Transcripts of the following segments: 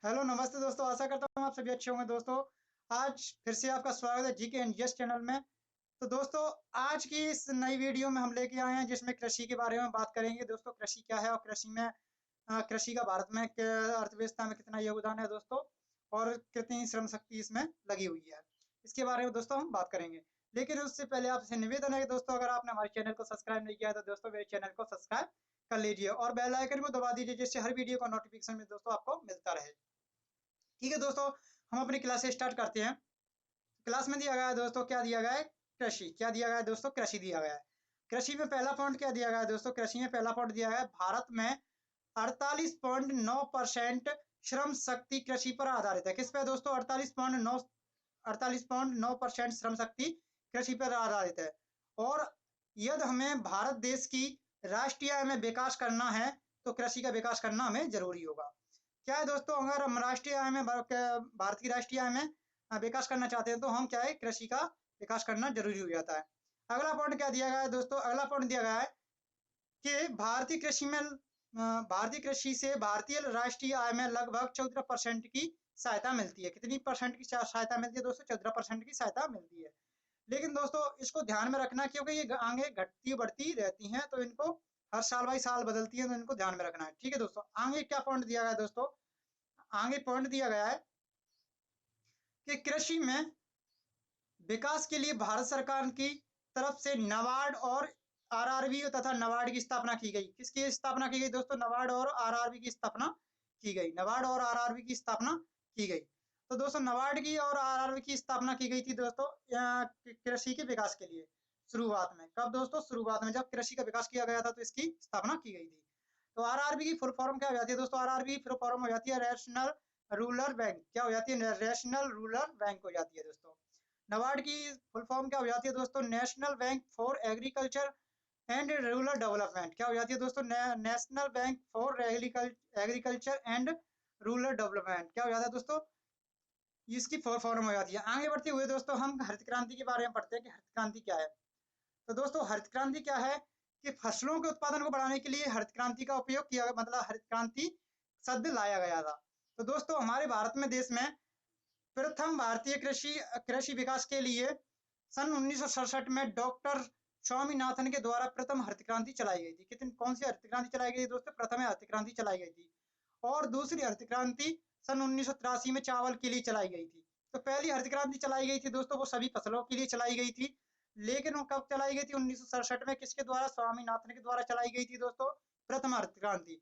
Hello नमस्ते दोस्तों, आशा करता हूँ आप सभी अच्छे होंगे दोस्तों। आज फिर से आपका स्वागत है जीके एंड यस चैनल में। तो दोस्तों, आज की इस नई वीडियो में हम लेके आए हैं जिसमें कृषि के बारे में बात करेंगे। दोस्तों, कृषि क्या है और कृषि का भारत में अर्थव्यवस्था में कितना योगदान है दोस्तों, और कितनी श्रम शक्ति इसमें लगी हुई है, इसके बारे में दोस्तों हम बात करेंगे। लेकिन उससे पहले आपसे निवेदन है कि दोस्तों, अगर आपने हमारे चैनल को सब्सक्राइब नहीं किया है तो दोस्तों मेरे चैनल को सब्सक्राइब कर लीजिए और बेल आइकन को दबा दीजिए, जिससे हर वीडियो का नोटिफिकेशन में दोस्तों आपको मिलता रहे। ठीक है दोस्तों, हम अपनी क्लास स्टार्ट करते हैं। क्लास में दिया गया है दोस्तों, क्या दिया गया है? कृषि। क्या दिया गया है दोस्तों? कृषि दिया गया है। कृषि में पहला पॉइंट क्या दिया गया है दोस्तों? कृषि में पहला पॉइंट दिया गया है, भारत में 48.9% श्रम शक्ति कृषि पर आधारित है। किस पे दोस्तों? 48.9% श्रम शक्ति कृषि पर आधारित है। और यदि हमें भारत देश की राष्ट्रीय आय में विकास करना है तो कृषि का विकास करना हमें जरूरी होगा। क्या है दोस्तों, अगर हम राष्ट्रीय आय में भारत की राष्ट्रीय आय में विकास करना चाहते हैं तो हम क्या है, कृषि का विकास करना जरूरी हो जाता है। अगला पॉइंट क्या दिया गया है दोस्तों? अगला पॉइंट दिया गया है कि भारतीय कृषि से भारतीय राष्ट्रीय आय में लगभग 14% की सहायता मिलती है। कितनी परसेंट की सहायता मिलती है दोस्तों? 14% की सहायता मिलती है। लेकिन दोस्तों, इसको ध्यान में रखना, क्योंकि ये आगे घटती बढ़ती रहती हैं, तो इनको हर साल बाई साल बदलती है, तो इनको ध्यान में रखना है। ठीक है दोस्तों, आगे क्या पॉइंट दिया गया है दोस्तों? आगे पॉइंट दिया गया है कि कृषि में विकास के लिए भारत सरकार की तरफ से नबार्ड और आरआरबी तथा नबार्ड की स्थापना की गई। किसकी स्थापना की गई दोस्तों? नबार्ड और आरआरबी की स्थापना की गई। नबार्ड और आरआरबी की स्थापना की गई। तो दोस्तों, नबार्ड की और आरआरबी की स्थापना की गई थी दोस्तों कृषि के विकास के लिए। शुरुआत में कब दोस्तों? शुरुआत में जब कृषि का विकास किया गया था तो इसकी स्थापना की गई थी। तो आरआरबी की फुल फॉर्म क्या हो जाती है दोस्तों? आरआरबी की फुल फॉर्म हो जाती है नेशनल रूरल बैंक। क्या हो जाती है? नेशनल रूरल बैंक हो जाती है दोस्तों। नबार्ड की फुल फॉर्म क्या हो जाती है दोस्तों? National bank for agriculture and rural development. क्या हो जाती है दोस्तों? National bank for agriculture and rural development. क्या हो जाता है दोस्तों? इसकी फुल फॉर्म हो जाती है। आगे बढ़ते हुए दोस्तों, हम हरित क्रांति के बारे में पढ़ते हैं कि हरित क्रांति क्या है। तो दोस्तों, हरित क्रांति क्या है कि फसलों के उत्पादन को बढ़ाने के लिए हरित क्रांति का उपयोग किया, मतलब हरित क्रांति शब्द लाया गया था। तो दोस्तों, हमारे भारत में देश में प्रथम भारतीय कृषि कृषि विकास के लिए सन 1967 में डॉक्टर स्वामीनाथन के द्वारा प्रथम हरित क्रांति चलाई गई थी। कितनी कौन सी हरित क्रांति चलाई गई दोस्तों? प्रथम हरित क्रांति चलाई गई थी। और दूसरी हरित क्रांति सन 1983 में चावल के लिए चलाई गई थी। तो पहली हरित क्रांति चलाई गई थी दोस्तों, वो सभी फसलों के लिए चलाई गई थी। लेकिन वो कब चलाई गई थी? 1967 में। किसके द्वारा? स्वामीनाथन के द्वारा चलाई गई थी दोस्तों, प्रथम हरित क्रांति।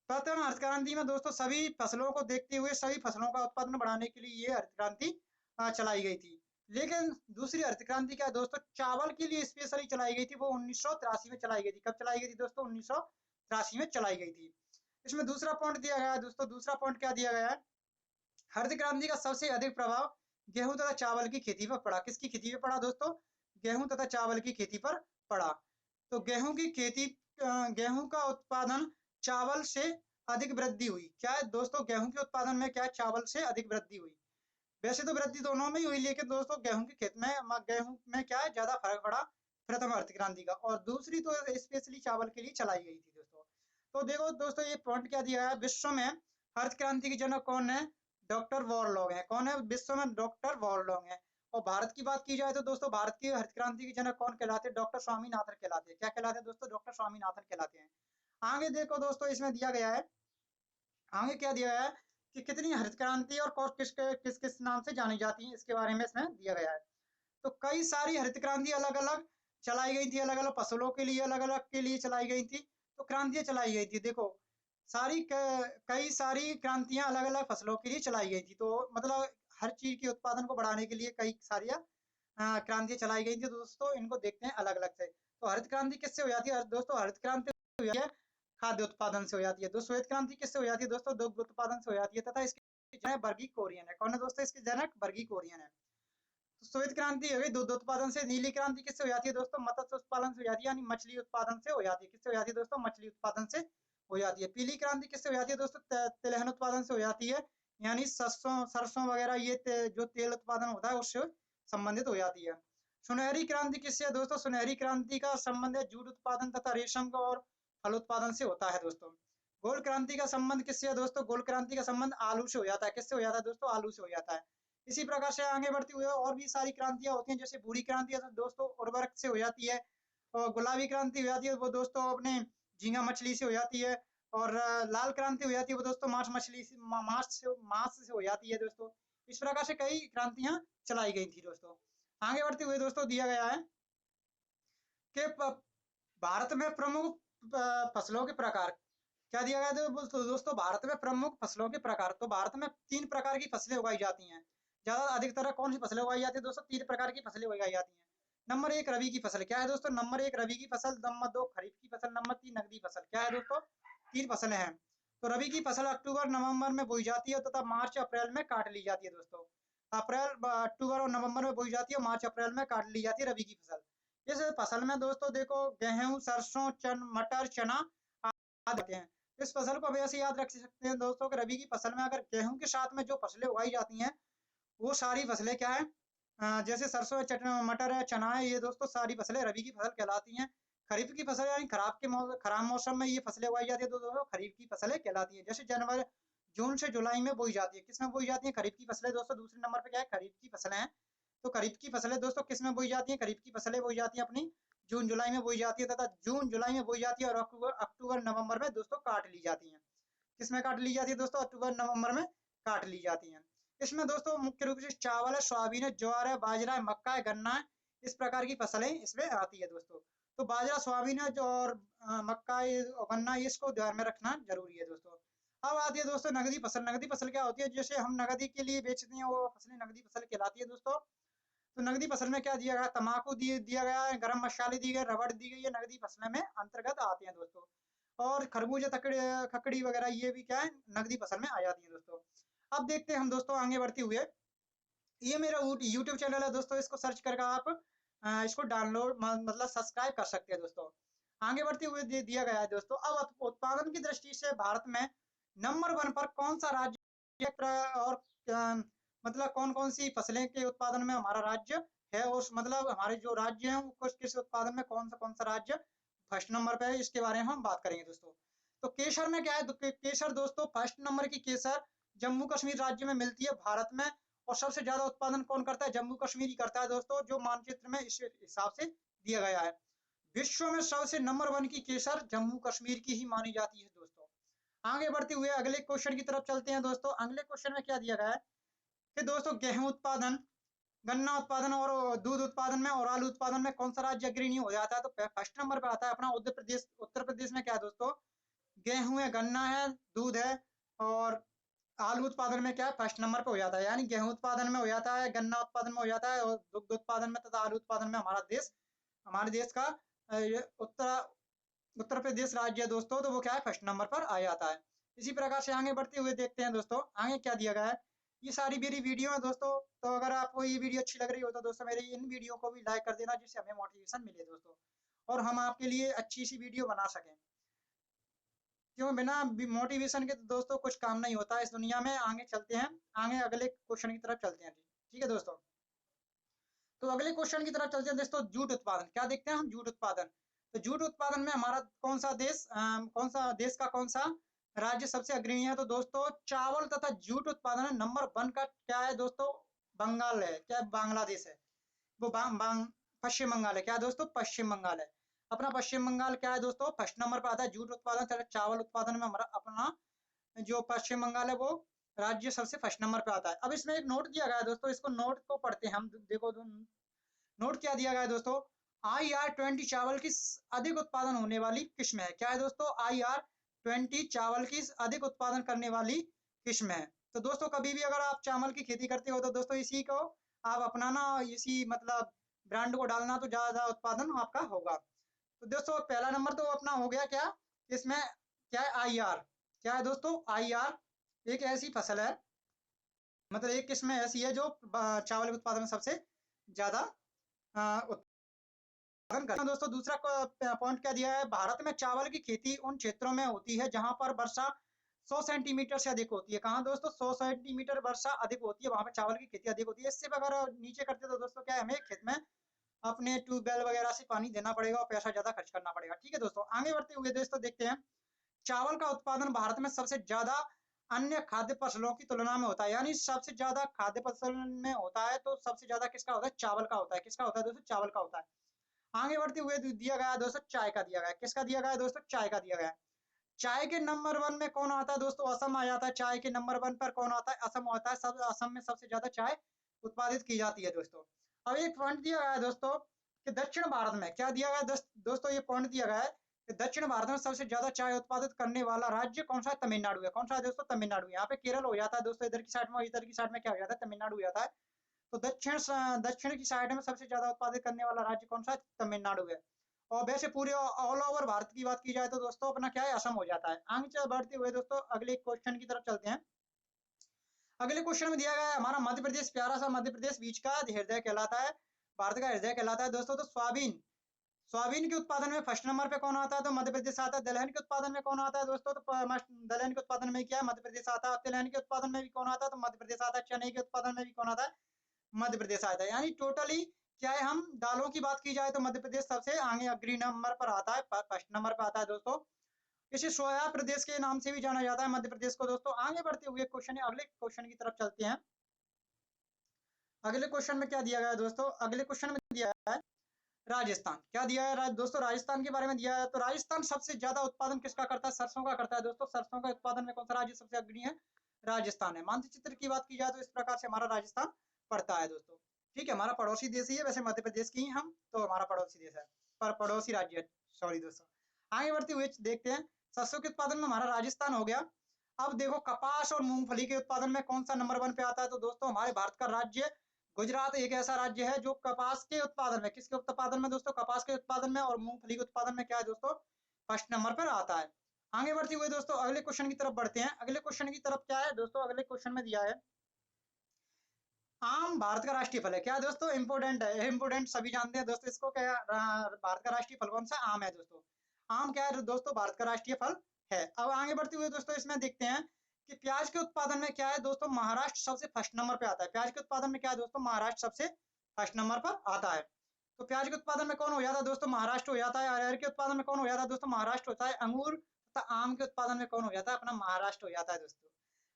प्रथम हरित क्रांति में दोस्तों सभी फसलों को देखते हुए सभी फसलों का उत्पादन बढ़ाने के लिए ये हरित क्रांति चलाई गई थी। लेकिन दूसरी हरित क्रांति क्या है दोस्तों? चावल के लिए स्पेशली चलाई गई थी, वो 1983 में चलाई गई थी। कब चलाई गई थी दोस्तों? 1983 में चलाई गई थी। इसमें दूसरा पॉइंट दिया गया है दोस्तों। दूसरा पॉइंट क्या दिया गया है? हरित क्रांति का सबसे अधिक प्रभाव गेहूं तथा चावल की खेती पर पड़ा। किसकी खेती पर पड़ा दोस्तों? गेहूं तथा चावल की खेती पर पड़ा। तो गेहूं की खेती, गेहूं का उत्पादन चावल से अधिक वृद्धि हुई। क्या है दोस्तों? गेहूं के उत्पादन में क्या है? चावल से अधिक वृद्धि हुई। वैसे तो वृद्धि दोनों में ही हुई, लेकिन दोस्तों गेहूं में क्या है, ज्यादा फर्क पड़ा प्रथम हरित क्रांति का। और दूसरी तो स्पेशली चावल के लिए चलाई गई थी दोस्तों। तो देखो दोस्तों, ये पॉइंट क्या दिया है? विश्व में हरित क्रांति के जनक कौन है? डॉक्टर वॉरलॉग है। कौन है विश्व में? डॉक्टर वॉरलॉग है। और भारत की बात की जाए तो दोस्तों, भारत की हरित क्रांति के जनक कौन कहलाते हैं? डॉक्टर स्वामीनाथन कहलाते हैं। क्या कहलाते हैं दोस्तों? डॉक्टर स्वामीनाथन कहलाते हैं। आगे देखो दोस्तों, इसमें दिया गया है, आगे क्या दिया गया है कि कितनी हरित क्रांति और किस किस किस नाम से जानी जाती है, इसके बारे में इसमें दिया गया है। तो कई सारी हरित क्रांति अलग अलग चलाई गई थी, अलग अलग फसलों के लिए, अलग अलग के लिए चलाई गई थी। तो क्रांतियां चलाई गई थी, देखो कई सारी क्रांतियां अलग अलग फसलों के लिए चलाई गई थी। तो मतलब हर चीज के उत्पादन को बढ़ाने के लिए कई सारी क्रांतियां चलाई गई थी दोस्तों। इनको देखते हैं अलग अलग से। तो हरित क्रांति किससे हो जाती है दोस्तों? हरित क्रांति हो जाती है खाद्य उत्पादन से हो जाती है। दोस्तों, श्वेत क्रांति किससे हो जाती है दोस्तों? दुग्ध उत्पादन से हो जाती है। तथा इसके जनक वर्गीक कोरियन है। कौन है दोस्तों इसके जनक? वर्गीक कोरियन है। तो श्वेत क्रांति हो गई दुग्ध उत्पादन से। नीली क्रांति किससे हो जाती है दोस्तों? मत्स्य उत्पादन से हो जाती है, यानी मछली उत्पादन से हो जाती है। किससे हो जाती है दोस्तों? मछली उत्पादन से हो जाती है। पीली क्रांति किससे हो जाती है दोस्तों? तिलहन उत्पादन से हो जाती है, यानी सरसों सरसों वगैरह ये जो तेल उत्पादन होता है उससे संबंधित हो जाती है। सुनहरी क्रांति किससे है दोस्तों? सुनहरी क्रांति का संबंध है जूट उत्पादन तथा रेशम का और फल उत्पादन से होता है दोस्तों। गोल क्रांति का संबंध किससे है दोस्तों? गोल क्रांति का संबंध आलू से हो जाता है। किससे हो जाता है दोस्तों? आलू से हो जाता है। इसी प्रकार से आगे बढ़ते हुए और भी सारी क्रांतियां होती हैं, जैसे भूरी क्रांति है तो दोस्तों उर्वरक से हो जाती है, और गुलाबी क्रांति हो जाती है वो दोस्तों अपने झींगा मछली से हो जाती है, और लाल क्रांति हो जाती है वो दोस्तों मांस मछली से मांस से हो जाती है दोस्तों। इस प्रकार से कई क्रांतियां चलाई गई थी दोस्तों। आगे बढ़ते हुए दोस्तों दिया गया है कि भारत में प्रमुख फसलों के प्रकार क्या दिया गया है तो दोस्तों भारत में प्रमुख फसलों के प्रकार। तो भारत में 3 प्रकार की फसलें उगाई जाती हैं। ज्यादा अधिकतर कौन सी फसलें उगाई जाती है दोस्तों? 3 प्रकार की फसलें उगाई जाती हैं। नंबर 1 रबी की फसल। क्या है दोस्तों? नंबर 1 रबी की फसल, नंबर 2 खरीफ की फसल, नंबर 3 नकदी फसल। क्या है दोस्तों? 3 फसलें हैं। तो रबी की फसल अक्टूबर नवंबर में बोई जाती है तथा मार्च अप्रैल में काट ली जाती है दोस्तों। अक्टूबर और नवंबर में बोई जाती है, मार्च अप्रैल में काट ली जाती है रबी की फसल। इस फसल में दोस्तों देखो गेहूं, सरसों, मटर, चना आदि हैं। इस फसल को अब ऐसे याद रख सकते हैं दोस्तों कि रबी की फसल में अगर गेहूं के साथ में जो फसलें उगाई जाती हैं वो सारी फसलें क्या है, जैसे सरसों है, मटर है, चना है, ये दोस्तों सारी फसलें रबी की फसल कहलाती हैं। खरीफ की फसल यानी खराब मौसम में ये फसलें उगाई जाती है तो दोस्तों खरीफ की फसलें कहलाती है। जैसे जनवरी जून से जुलाई में बोई जाती है। किसमें बोई जाती है? खरीफ की फसलें दोस्तों। दूसरे नंबर पे क्या है? खरीफ की फसलें हैं। तो खरीफ की फसलें दोस्तों किस में बोई जाती है? खरीफ की फसलें बोई जाती है अपनी जून जुलाई में बोई जाती है, तथा जून जुलाई में बोई जाती है और अक्टूबर अक्टूबर नवंबर में दोस्तों काट ली जाती है। किसमें काट ली जाती है दोस्तों? अक्टूबर नवंबर में काट ली जाती है। इसमें दोस्तों मुख्य रूप से चावल है, सोयाबीन है, ज्वार है, बाजरा है, मक्का है, गन्ना है, इस प्रकार की फसलें इसमें आती है दोस्तों। तो बाजरा, सोयाबीन है जो और मक्का और गन्ना, इसको ध्यान में रखना जरूरी है दोस्तों। अब आती है दोस्तों नगदी फसल। नगदी फसल क्या होती है? जैसे हम नगदी के लिए बेचते हैं वो फसलें नगदी फसल कहलाती है दोस्तों। तो नगदी फसल में क्या दिया गया? तम्बाकू दिया गया है, गरम मसाले दिए गए, रबड़ दी गई है, नगदी फसलें में अंतर्गत आते हैं दोस्तों। और खरबूजे, खकड़ी वगैरह ये भी क्या है? नगदी फसल में आ जाती है दोस्तों। अब देखते हैं हम दोस्तों आगे बढ़ते हुए। ये मेरा यूट्यूब चैनल है दोस्तों, इसको सर्च करके आप इसको डाउनलोड मतलब सब्सक्राइब कर सकते हैं दोस्तों। आगे बढ़ते हुए दिया गया है दोस्तों। अब उत्पादन की दृष्टि से भारत में नंबर 1 पर कौन सा राज्य और मतलब कौन कौन सी फसलें के उत्पादन में हमारा राज्य है, उस मतलब हमारे जो राज्य हैं वो किस उत्पादन में कौन सा राज्य फर्स्ट नंबर पे है, इसके बारे में हम बात करेंगे दोस्तों। तो केसर में क्या है? केसर दोस्तों फर्स्ट नंबर की केसर जम्मू कश्मीर राज्य में मिलती है भारत में। और सबसे ज्यादा उत्पादन कौन करता है? जम्मू कश्मीर ही करता है दोस्तों, जो मानचित्र में इस हिसाब से दिया गया है। विश्व में सबसे नंबर 1 की केसर जम्मू कश्मीर की ही मानी जाती है दोस्तों। आगे बढ़ते हुए अगले क्वेश्चन की तरफ चलते हैं दोस्तों। अगले क्वेश्चन में क्या दिया गया है कि दोस्तों गेहूं उत्पादन, गन्ना उत्पादन और दूध उत्पादन में और आलू उत्पादन में कौन सा राज्य अग्रणी हो जाता है? तो फर्स्ट नंबर पे आता है अपना उत्तर प्रदेश। उत्तर प्रदेश में क्या है दोस्तों? गेहूं है, गन्ना है, दूध है, और आलू उत्पादन में क्या है? फर्स्ट नंबर पे हो जाता है। यानी गेहूं उत्पादन में हो जाता है, गन्ना उत्पादन में हो जाता है, और दुग्ध उत्पादन में तथा आलू उत्पादन में हमारे देश का ये उत्तर प्रदेश राज्य है दोस्तों, तो वो क्या है? फर्स्ट नंबर पर आ जाता है। इसी प्रकार से आगे बढ़ते हुए देखते हैं दोस्तों आगे क्या दिया गया है। ये सारी मेरी वीडियो है दोस्तों। तो अगर आपको ये वीडियो अच्छी लग रही हो तो दोस्तों मेरी इन वीडियो को भी लाइक कर देना, जिससे हमें मोटिवेशन मिले दोस्तों, और हम आपके लिए अच्छी सी वीडियो बना सकें। क्यों? बिना मोटिवेशन के तो दोस्तों कुछ काम नहीं होता इस दुनिया में। आगे चलते हैं, आगे अगले क्वेश्चन की तरफ चलते हैं। ठीक है दोस्तों। तो अगले क्वेश्चन की तरफ चलते हैं दोस्तों। जूट उत्पादन क्या देखते हैं हम? जूट उत्पादन। तो जूट उत्पादन में हमारा कौन सा कौन सा राज्य सबसे अग्रणी है? तो दोस्तों चावल तथा जूट उत्पादन में नंबर 1 का क्या है दोस्तों? बंगाल है। क्या? बांग्लादेश है। वो पश्चिम बंगाल है। क्या है दोस्तों? पश्चिम बंगाल है। अपना पश्चिम बंगाल क्या है दोस्तों? फर्स्ट नंबर पर आता है जूट उत्पादन, चावल उत्पादन में हमारा अपना जो पश्चिम बंगाल है वो राज्य सबसे फर्स्ट नंबर पे आता है। अब इसमें एक नोट दिया गया है दोस्तों, इसको नोट को पढ़ते हैं हम। देखो नोट क्या दिया गया है दोस्तों? IR-20 चावल की अधिक उत्पादन होने वाली किस्म है। क्या है दोस्तों? IR-20 चावल की अधिक उत्पादन करने वाली किस्म है। तो दोस्तों कभी भी अगर आप चावल की खेती करते हो तो दोस्तों इसी को आप अपनाना, इसी मतलब ब्रांड को डालना, तो ज्यादा उत्पादन आपका होगा। तो दोस्तों पहला नंबर तो अपना हो गया क्या? इसमें क्या है? IR। क्या है दोस्तों? IR एक ऐसी फसल है, मतलब एक किस्म ऐसी है जो चावल के उत्पादन में सबसे ज्यादा उत्पादन करता है दोस्तों। दूसरा पॉइंट क्या दिया है? भारत में चावल की खेती उन क्षेत्रों में होती है जहां पर वर्षा 100 सेंटीमीटर से अधिक होती है। कहाँ दोस्तों? 100 सेंटीमीटर वर्षा अधिक होती है, वहां पर चावल की खेती अधिक होती है। इससे अगर नीचे करते तो दोस्तों क्या है? हमें खेत में अपने ट्यूबवेल वगैरह से पानी देना पड़ेगा और पैसा ज्यादा खर्च करना पड़ेगा। ठीक है दोस्तों। आगे बढ़ते हुए दोस्तों देखते हैं चावल का उत्पादन भारत में सबसे ज्यादा अन्य खाद्य फसलों की तुलना में होता है, यानी सबसे ज्यादा खाद्य फसल में होता है तो सबसे ज्यादा किसका होता है, चावल का होता है। किसका होता है दोस्तों, चावल का होता है। आगे बढ़ते हुए दिया गया है दोस्तों, चाय का दिया गया है। किसका दिया गया है दोस्तों, चाय का दिया गया है। चाय के नंबर 1 में कौन आता है दोस्तों, असम आ जाता है। चाय के नंबर 1 पर कौन आता है, असम आता है। सब असम में सबसे ज्यादा चाय उत्पादित की जाती है दोस्तों। अब एक पॉइंट दिया गया है दोस्तों कि दक्षिण भारत में क्या दिया गया है दोस्तों, ये पॉइंट दिया गया है कि दक्षिण भारत में सबसे ज्यादा चाय उत्पादित करने वाला राज्य कौन सा है, तमिलनाडु है। कौन सा है दोस्तों, तमिलनाडु। यहाँ पे केरल हो जाता है दोस्तों इधर की साइड में, इधर की साइड में क्या हो जाता है, तमिलनाडु हो जाता है। तो दक्षिण की साइड में सबसे ज्यादा उत्पादित करने वाला राज्य कौन सा है, तमिलनाडु है। और वैसे पूरे ऑल ओवर भारत की बात की जाए तो दोस्तों अपना क्या है, असम हो जाता है। आगे बढ़ते हुए दोस्तों अगले क्वेश्चन की तरफ चलते हैं। अगले क्वेश्चन में दिया गया है हमारा मध्य प्रदेश, प्यारा सा मध्य प्रदेश बीच का हृदय कहलाता है, भारत का हृदय कहलाता है दोस्तों। तो सोयाबीन, सोयाबीन के उत्पादन में फर्स्ट नंबर पे कौन आता है, तो मध्य प्रदेश आता है। दलहन के उत्पादन में कौन आता है दोस्तों, तो दलहन के उत्पादन में क्या है, मध्य प्रदेश आता है। तिलहन के उत्पादन में भी कौन आता है, तो मध्य प्रदेश आता है। चने के उत्पादन में भी कौन आता है, मध्य प्रदेश आता है। यानी टोटली क्या है, हम दालों की बात की जाए तो मध्य प्रदेश सबसे आगे अग्रणी नंबर पर आता है, फर्स्ट नंबर पर आता है दोस्तों। इसे सोया प्रदेश के नाम से भी जाना जाता है मध्य प्रदेश को दोस्तों। आगे बढ़ते हुए क्वेश्चन है, अगले क्वेश्चन की तरफ चलते हैं। अगले क्वेश्चन में क्या दिया गया है दोस्तों, अगले क्वेश्चन में दिया है राजस्थान। क्या दिया है दोस्तों, राजस्थान के बारे में दिया है। तो राजस्थान सबसे ज्यादा उत्पादन किसका करता है, सरसों का करता है दोस्तों। सरसों का उत्पादन में कौन सा राज्य सबसे अग्रणी है, राजस्थान है। मानचित्र की बात की जाए तो इस प्रकार से हमारा राजस्थान पड़ता है दोस्तों। ठीक है, हमारा पड़ोसी देश ही है वैसे, मध्य प्रदेश की ही हम, तो हमारा पड़ोसी देश है, पर पड़ोसी राज्य है, सॉरी दोस्तों। आगे बढ़ते हुए देखते हैं, सरसों के उत्पादन में हमारा राजस्थान हो गया। अब देखो कपास और मूंगफली के उत्पादन में कौन सा नंबर 1 पे आता है, तो दोस्तों हमारे भारत का राज्य गुजरात एक ऐसा राज्य है जो कपास के उत्पादन में, किसके उत्पादन में दोस्तों, कपास के उत्पादन में और मूंगफली के उत्पादन में क्या है दोस्तों, फर्स्ट नंबर पर आता है। आगे बढ़ते हुए दोस्तों अगले क्वेश्चन की तरफ बढ़ते हैं। अगले क्वेश्चन की तरफ क्या है दोस्तों, अगले क्वेश्चन में दिया है आम भारत का राष्ट्रीय फल है। क्या है दोस्तों, इंपोर्टेंट है, इंपोर्टेंट सभी जानते हैं दोस्तों इसको। क्या भारत का राष्ट्रीय फल कौन सा, आम है दोस्तों। आम क्या है दोस्तों, भारत का राष्ट्रीय फल है। अब आगे बढ़ते हुए दोस्तों इसमें देखते हैं कि प्याज के उत्पादन में क्या है दोस्तों, महाराष्ट्र सबसे फर्स्ट नंबर पे आता है। प्याज के उत्पादन में क्या है दोस्तों, महाराष्ट्र सबसे फर्स्ट नंबर पर आता है। तो प्याज के उत्पादन में कौन हो जाता है दोस्तों, महाराष्ट्र हो जाता है। अरहर के उत्पादन में कौन हो जाता है दोस्तों, महाराष्ट्र होता है। अंगूर तथा आम के उत्पादन में कौन हो जाता है, अपना महाराष्ट्र हो जाता है दोस्तों।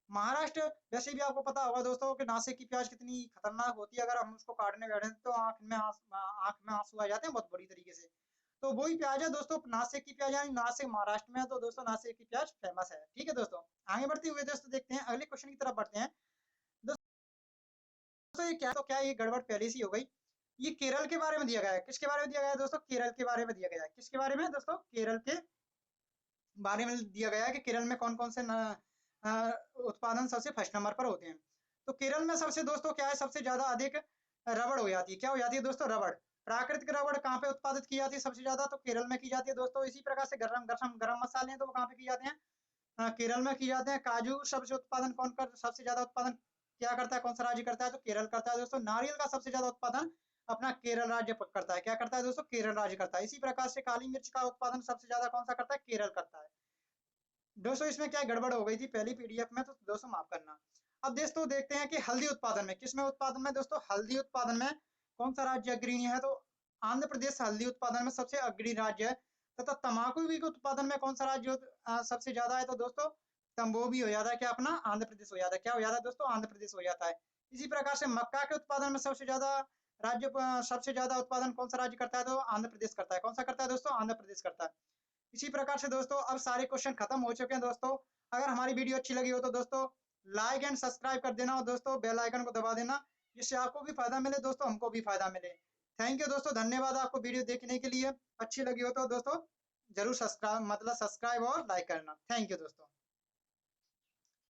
महाराष्ट्र वैसे भी आपको पता होगा दोस्तों कि नासिक की प्याज कितनी खतरनाक होती है, अगर हम उसको काटने बैठे तो आंख में आंसू आ जाते हैं बहुत बुरी तरीके से। तो वही प्याज है दोस्तों, नासिक की प्याज, यानी नासिक महाराष्ट्र में है, तो दोस्तों नासिक की प्याज फेमस है। ठीक है दोस्तों, आगे बढ़ते हुए दोस्तों देखते हैं अगले क्वेश्चन की तरफ बढ़ते हैं। दोस्तों ये क्या, तो क्या ये गड़बड़ पहले से हो गई। ये केरल के बारे में दिया गया है। किसके बारे में दिया गया है दोस्तों, केरल के बारे में दिया गया है। किसके बारे में दोस्तों, केरल के बारे में दिया गया है कि केरल में कौन कौन से उत्पादन सबसे फर्स्ट नंबर पर होते हैं। तो केरल में सबसे दोस्तों क्या है, सबसे ज्यादा अधिक रबड़ हो जाती है। क्या हो जाती है दोस्तों, रबड़। प्राकृतिक रबड़ कहाँ पे उत्पादित की जाती है सबसे ज्यादा, तो केरल में की जाती है दोस्तों। इसी प्रकार से गरम मसाले हैं तो वो कहाँ पे की जाते हैं, केरल में की जाते हैं। काजू सबसे उत्पादन कौन कर, सबसे ज्यादा उत्पादन क्या करता है, कौन सा राज्य करता है, तो केरल करता है दोस्तों। नारियल का सबसे ज्यादा उत्पादन अपना केरल राज्य करता है। क्या करता है दोस्तों, केरल राज्य करता है। इसी प्रकार से काली मिर्च का उत्पादन सबसे ज्यादा कौन सा करता है, केरल करता है दोस्तों। इसमें क्या गड़बड़ हो गई थी पहली पीडीएफ में, तो दोस्तों माफ करना। अब दोस्तों देखते हैं कि हल्दी उत्पादन में, किसमें उत्पादन में दोस्तों, हल्दी उत्पादन में कौन सा राज्य अग्रणी है, तो आंध्र प्रदेश हल्दी उत्पादन में सबसे अग्रणी राज्य है। तथा तंबाकू के उत्पादन में कौन सा राज्य सबसे ज्यादा है, तो दोस्तों तंबू भी हो जाता है, क्या अपना आंध्र प्रदेश हो जाता है। क्या हो जाता है दोस्तों, आंध्र प्रदेश हो जाता है। इसी प्रकार से मक्का के उत्पादन में सबसे ज्यादा राज्य, सबसे ज्यादा उत्पादन कौन सा राज्य करता है, तो आंध्र प्रदेश करता है। कौन सा करता है दोस्तों, आंध्र प्रदेश करता है। इसी प्रकार से दोस्तों अब सारे क्वेश्चन खत्म हो चुके हैं दोस्तों। अगर हमारी वीडियो अच्छी लगी हो तो दोस्तों लाइक एंड सब्सक्राइब कर देना, और दोस्तों बेल आइकन को दबा देना, जिससे आपको भी फायदा मिले दोस्तों, हमको भी फायदा मिले। थैंक यू दोस्तों, धन्यवाद आपको वीडियो देखने के लिए। अच्छी लगी हो तो दोस्तों जरूर सब्सक्राइब और लाइक करना। थैंक यू दोस्तों।